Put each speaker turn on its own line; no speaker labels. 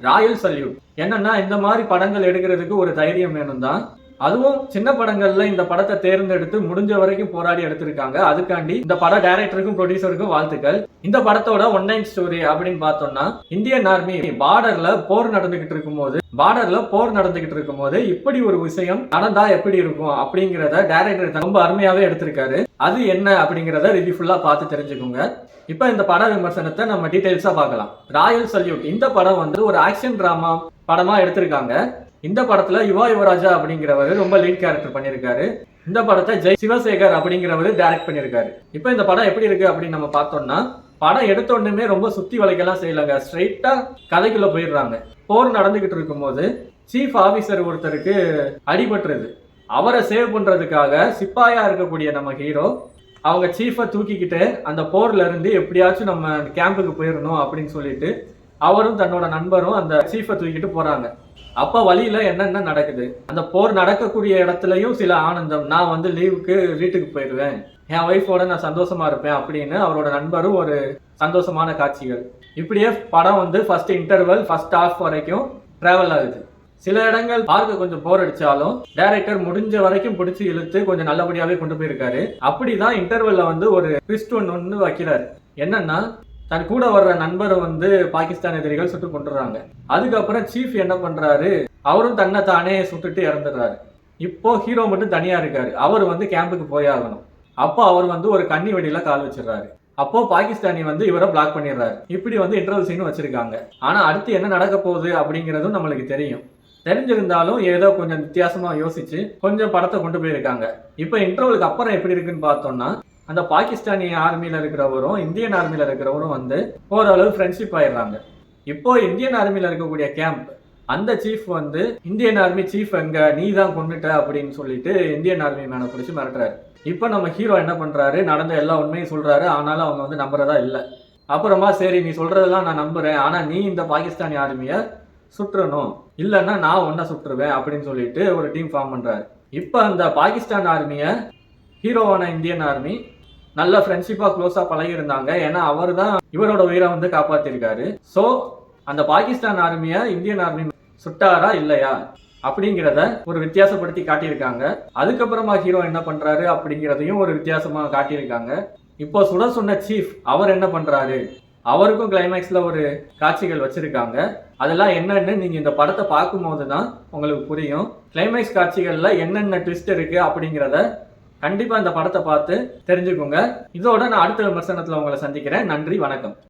Royal salute. என்னன்னா இந்த மாதிரி படங்கள் எடுக்கிறதுக்கு ஒரு தைரியம் வேணும் தான். அதுவும் சின்ன படங்கள்ல இந்த படத்தை தேர்ந்தெடுத்து முடிஞ்ச வரைக்கும் போராடி எடுத்திருக்காங்க. அதுக்காண்டி இந்த பட டைரக்டருக்கும் ப்ரொடியூசருக்கும் வாழ்த்துக்கள். இந்த படத்தோட ஒன்லைன் ஸ்டோரி அப்படின்னு பார்த்தோம்னா, இந்தியன் ஆர்மி பார்டர்ல போர் நடந்துகிட்டு இருக்கும்போது இப்படி ஒரு விஷயம் நடந்தா எப்படி இருக்கும் அப்படிங்கிறத டைரக்டர் ரொம்ப அருமையாவே எடுத்திருக்காரு. அது என்ன அப்படிங்கிறத ரிவ்யூ ஃபுல்லா பார்த்து தெரிஞ்சுக்கோங்க. இப்ப இந்த பட விமர்சனத்தை நம்ம டீடைல்ஸா பார்க்கலாம். ராயல் சல்யூட் இந்த படம் வந்து ஒரு ஆக்ஷன் டிராமா படமா எடுத்திருக்காங்க. இந்த படத்துல யுவராஜா அப்படிங்கிறவர் ரொம்ப லீட் கேரக்டர் பண்ணியிருக்காரு. இந்த படத்தை ஜெய் சிவசேகர் அப்படிங்கிறவர் டைரக்ட் பண்ணியிருக்காரு. இப்போ இந்த படம் எப்படி இருக்கு அப்படின்னு நம்ம பார்த்தோம்னா, படம் எடுத்த உடனே ரொம்ப சுத்தி வளைக்கலாம் செய்யலங்க. ஸ்ட்ரைட்டா கதைக்குள்ள போயிடுறாங்க. போர் நடந்துகிட்டு இருக்கும்போது சீஃப் ஆபீசர் ஒருத்தருக்கு அடிபட்டுருது. அவரை சேவ் பண்றதுக்காக சிப்பாயா இருக்கக்கூடிய நம்ம ஹீரோ அவங்க சீஃபை தூக்கிக்கிட்டு அந்த போர்ல இருந்து எப்படியாச்சும் நம்ம கேம்புக்கு போயிடணும் அப்படின்னு சொல்லிட்டு அவரும் தன்னோட நண்பரும் அந்த சீஃபை தூக்கிட்டு போறாங்க. அப்ப வழியில என்னென்ன நடக்குது, அந்த போர் நடக்கக்கூடிய இடத்துலயும் சில ஆனந்தம், நான் வந்து லீவுக்கு வீட்டுக்கு போயிடுவேன், என் ஒய்ஃபோட நான் சந்தோஷமா இருப்பேன் அப்படின்னு அவரோட நண்பரும் ஒரு சந்தோஷமான காட்சிகள். இப்படியே படம் வந்து ஃபர்ஸ்ட் இன்டர்வல் ஃபர்ஸ்ட் ஹாஃப் வரைக்கும் டிராவல் ஆகுது. சில இடங்கள் பார்க்க கொஞ்சம் போர் அடிச்சாலும் டைரக்டர் முடிஞ்ச வரைக்கும் பிடிச்சி இழுத்து கொஞ்சம் நல்லபடியாவே கொண்டு போயிருக்காரு. அப்படிதான் இன்டர்வல்ல வந்து ஒரு ட்விஸ்ட் ஒன்று வைக்கிறாரு. என்னன்னா, தன் கூட வர்ற நண்பரை வந்து பாகிஸ்தான் எதிரிகள் சுட்டு கொண்டுறாங்க. அதுக்கப்புறம் சீஃப் என்ன பண்றாரு, அவரும் தன்னை தானே சுட்டுட்டு இறந்துடுறாரு. இப்போ ஹீரோ மட்டும் தனியா இருக்காரு. அவர் வந்து கேம்புக்கு போயாகணும். அப்போ அவர் வந்து ஒரு கண்ணி வெடியில கால் வச்சிடறாரு. அப்போ பாகிஸ்தானி வந்து இவரை பிளாக் பண்ணிடுறாரு. இப்படி வந்து இன்டர்வல் சீன் வச்சிருக்காங்க. ஆனா அடுத்து என்ன நடக்க போகுது அப்படிங்கிறதும் நம்மளுக்கு தெரியும். தெரிஞ்சிருந்தாலும் ஏதோ கொஞ்சம் வித்தியாசமா யோசிச்சு கொஞ்சம் படத்தை கொண்டு போயிருக்காங்க. இப்போ இன்டர்வலுக்கு அப்புறம் எப்படி இருக்குன்னு பார்த்தோம்னா, அந்த பாகிஸ்தானி ஆர்மியில இருக்கிறவரும் இந்தியன் ஆர்மியில இருக்கிறவரும் வந்து ஓரளவு ஃப்ரெண்ட்ஷிப் ஆயிடுறாங்க. இப்போ இந்தியன் ஆர்மியில இருக்கக்கூடிய கேம்ப் அந்த சீஃப் வந்து இந்தியன் ஆர்மி சீஃப் எங்க, நீ தான் கொண்டுட்ட அப்படின்னு சொல்லிட்டு இந்தியன் ஆர்மி மேனை பிடிச்சி மிரட்டுறாரு. இப்போ நம்ம ஹீரோ என்ன பண்றாரு, நடந்த எல்லா உண்மையும் சொல்றாரு. ஆனாலும் அவங்க வந்து நம்புறதா இல்லை. அப்புறமா சரி நீ சொல்றதெல்லாம் நான் நம்புறேன், ஆனா நீ இந்த பாகிஸ்தானி ஆர்மியை சுற்றணும், இல்லைன்னா நான் ஒன்ன சுற்றுவேன் அப்படின்னு சொல்லிட்டு ஒரு டீம் ஃபார்ம் பண்றாரு. இப்போ அந்த பாகிஸ்தான் ஆர்மியை ஹீரோவான இந்தியன் ஆர்மி நல்ல ஃப்ரெண்ட்ஷிப்பா க்ளோஸா பழகி இருந்தாங்க. ஏன்னா அவர் தான் இவரோட உயிரை வந்து காப்பாத்திருக்காரு. ஸோ அந்த பாகிஸ்தான் ஆர்மியை இந்தியன் ஆர்மி சுட்டாரா இல்லையா அப்படிங்கிறத ஒரு வித்தியாசப்படுத்தி காட்டியிருக்காங்க. அதுக்கப்புறமா ஹீரோ என்ன பண்றாரு அப்படிங்கிறதையும் ஒரு வித்தியாசமா காட்டியிருக்காங்க. இப்போ சுட சொன்ன சீஃப் அவர் என்ன பண்றாரு, அவருக்கும் கிளைமேக்ஸ்ல ஒரு காட்சிகள் வச்சிருக்காங்க. அதெல்லாம் என்னன்னு நீங்க இந்த படத்தை பார்க்கும்போது தான் உங்களுக்கு புரியும். கிளைமேக்ஸ் காட்சிகள்ல என்னென்ன ட்விஸ்ட் இருக்கு அப்படிங்கிறத கண்டிப்பா இந்த படத்தை பார்த்து தெரிஞ்சுக்கோங்க. இதோட நான் அடுத்த விமர்சனத்துல உங்களை சந்திக்கிறேன். நன்றி, வணக்கம்.